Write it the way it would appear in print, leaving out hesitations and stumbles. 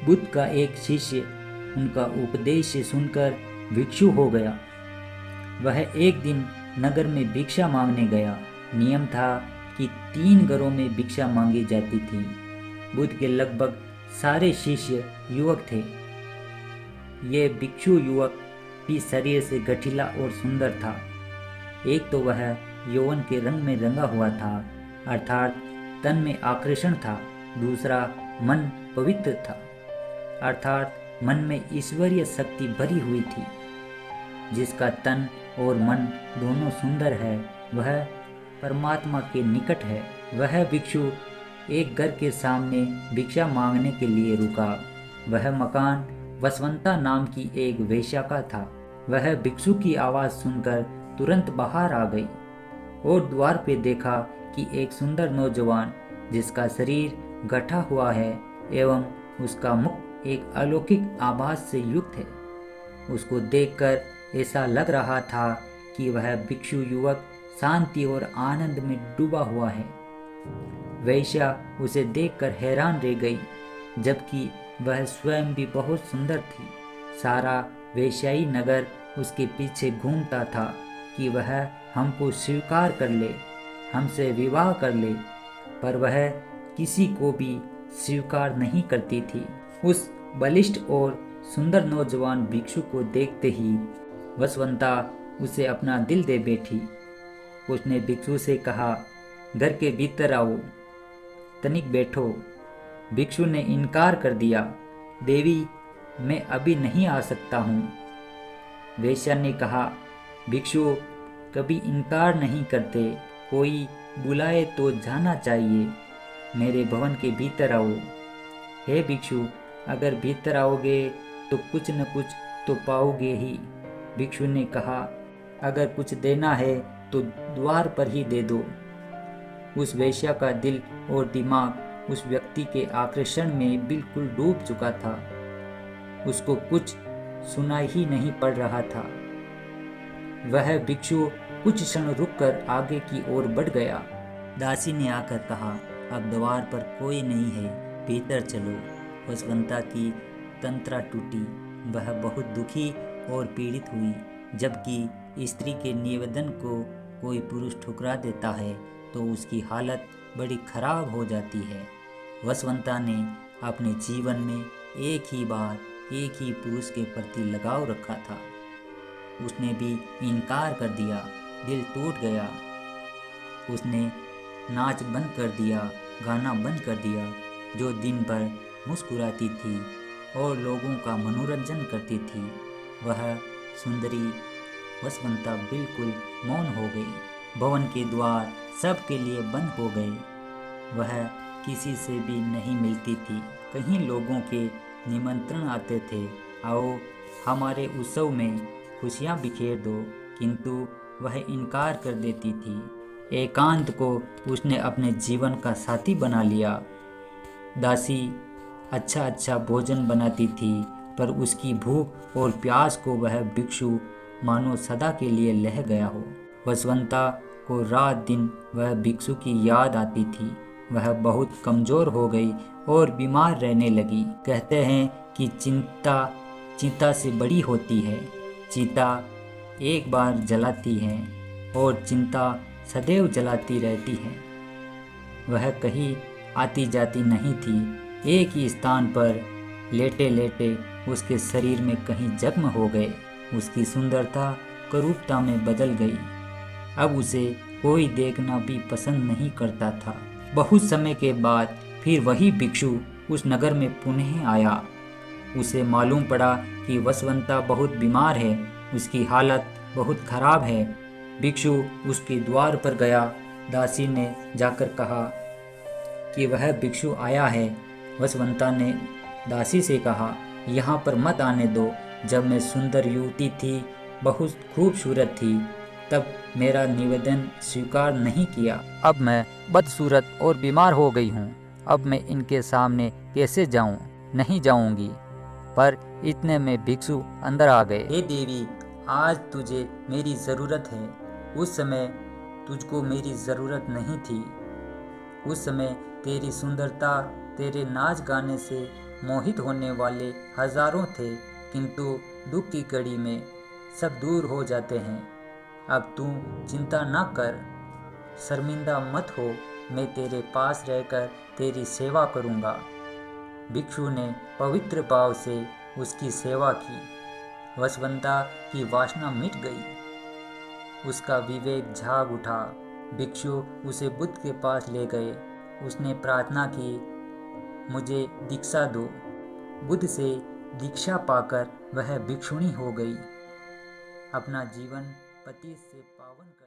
बुद्ध का एक शिष्य उनका उपदेश सुनकर भिक्षु हो गया। वह एक दिन नगर में भिक्षा मांगने गया। नियम था कि 3 घरों में भिक्षा मांगी जाती थी। बुद्ध के लगभग सारे शिष्य युवक थे। ये भिक्षु युवक भी शरीर से गठीला और सुंदर था। एक तो वह यौवन के रंग में रंगा हुआ था, अर्थात तन में आकर्षण था। दूसरा मन पवित्र था, अर्थात मन में ईश्वरीय शक्ति भरी हुई थी। जिसका तन और मन दोनों सुंदर है, वह परमात्मा के निकट है। वह भिक्षु एक घर के सामने भिक्षा मांगने के लिए रुका। वह मकान वसवंता नाम की एक वेश्या का था। वह भिक्षु की आवाज सुनकर तुरंत बाहर आ गई और द्वार पे देखा कि एक सुंदर नौजवान, जिसका शरीर गठा हुआ है एवं उसका मुख एक अलौकिक आभास से युक्त है। उसको देखकर ऐसा लग रहा था कि वह भिक्षु युवक शांति और आनंद में डूबा हुआ है। वेश्या उसे देखकर हैरान रह गई, जबकि वह स्वयं भी बहुत सुंदर थी। सारा वेश्याई नगर उसके पीछे घूमता था कि वह हमको स्वीकार कर ले, हमसे विवाह कर ले, पर वह किसी को भी स्वीकार नहीं करती थी। उस बलिष्ठ और सुंदर नौजवान भिक्षु को देखते ही वसवंता उसे अपना दिल दे बैठी। उसने भिक्षु से कहा, घर के भीतर आओ, तनिक बैठो। भिक्षु ने इनकार कर दिया। देवी, मैं अभी नहीं आ सकता हूँ। वेश्या ने कहा, भिक्षु कभी इनकार नहीं करते, कोई बुलाए तो जाना चाहिए। मेरे भवन के भीतर आओ। हे भिक्षु, अगर भीतर आओगे तो कुछ न कुछ तो पाओगे ही। भिक्षु ने कहा, अगर कुछ देना है तो द्वार पर ही दे दो। उस वेश्या का दिल और दिमाग उस व्यक्ति के आकर्षण में बिल्कुल डूब चुका था। उसको कुछ सुनाई ही नहीं पड़ रहा था। वह भिक्षु कुछ क्षण रुककर आगे की ओर बढ़ गया। दासी ने आकर कहा, अब द्वार पर कोई नहीं है, भीतर चलो। वसवंता की तंत्रा टूटी। वह बहुत दुखी और पीड़ित हुई। जबकि स्त्री के निवेदन को कोई पुरुष ठुकरा देता है तो उसकी हालत बड़ी खराब हो जाती है। वसवंता ने अपने जीवन में एक ही बार एक ही पुरुष के प्रति लगाव रखा था। उसने भी इनकार कर दिया। दिल टूट गया। उसने नाच बंद कर दिया, गाना बंद कर दिया। जो दिन भर मुस्कुराती थी और लोगों का मनोरंजन करती थी, वह सुंदरी वसवंता बिल्कुल मौन हो गई। भवन के द्वार सबके लिए बंद हो गए। वह किसी से भी नहीं मिलती थी। कहीं लोगों के निमंत्रण आते थे, आओ हमारे उत्सव में खुशियाँ बिखेर दो, किंतु वह इनकार कर देती थी। एकांत को उसने अपने जीवन का साथी बना लिया। दासी अच्छा अच्छा भोजन बनाती थी, पर उसकी भूख और प्यास को वह भिक्षु मानो सदा के लिए लह गया हो। वसवंता को रात दिन वह भिक्षु की याद आती थी। वह बहुत कमज़ोर हो गई और बीमार रहने लगी। कहते हैं कि चिंता चिता से बड़ी होती है। चिता एक बार जलाती है और चिंता सदैव जलाती रहती है। वह कहीं आती जाती नहीं थी। एक ही स्थान पर लेटे लेटे उसके शरीर में कहीं जख्म हो गए। उसकी सुंदरता करूपता में बदल गई। अब उसे कोई देखना भी पसंद नहीं करता था। बहुत समय के बाद फिर वही भिक्षु उस नगर में पुनः आया। उसे मालूम पड़ा कि वसवंता बहुत बीमार है, उसकी हालत बहुत खराब है। भिक्षु उसके द्वार पर गया। दासी ने जाकर कहा कि वह भिक्षु आया है। वसवंता ने दासी से कहा, यहाँ पर मत आने दो। जब मैं सुंदर युवती थी, बहुत खूबसूरत थी, तब मेरा निवेदन स्वीकार नहीं किया। अब मैं बदसूरत और बीमार हो गई हूँ। अब मैं इनके सामने कैसे जाऊँ? नहीं जाऊँगी। पर इतने में भिक्षु अंदर आ गए। हे देवी, आज तुझे मेरी ज़रूरत है। उस समय तुझको मेरी ज़रूरत नहीं थी। उस समय तेरी सुंदरता, तेरे नाच गाने से मोहित होने वाले हजारों थे, किंतु दुख की घड़ी में सब दूर हो जाते हैं। अब तू चिंता न कर, शर्मिंदा मत हो, मैं तेरे पास रहकर तेरी सेवा करूँगा। भिक्षु ने पवित्र भाव से उसकी सेवा की। वसवंता की वासना मिट गई, उसका विवेक जाग उठा। भिक्षु उसे बुद्ध के पास ले गए। उसने प्रार्थना की, मुझे दीक्षा दो। बुद्ध से दीक्षा पाकर वह भिक्षुणी हो गई। अपना जीवन पति से पावन कर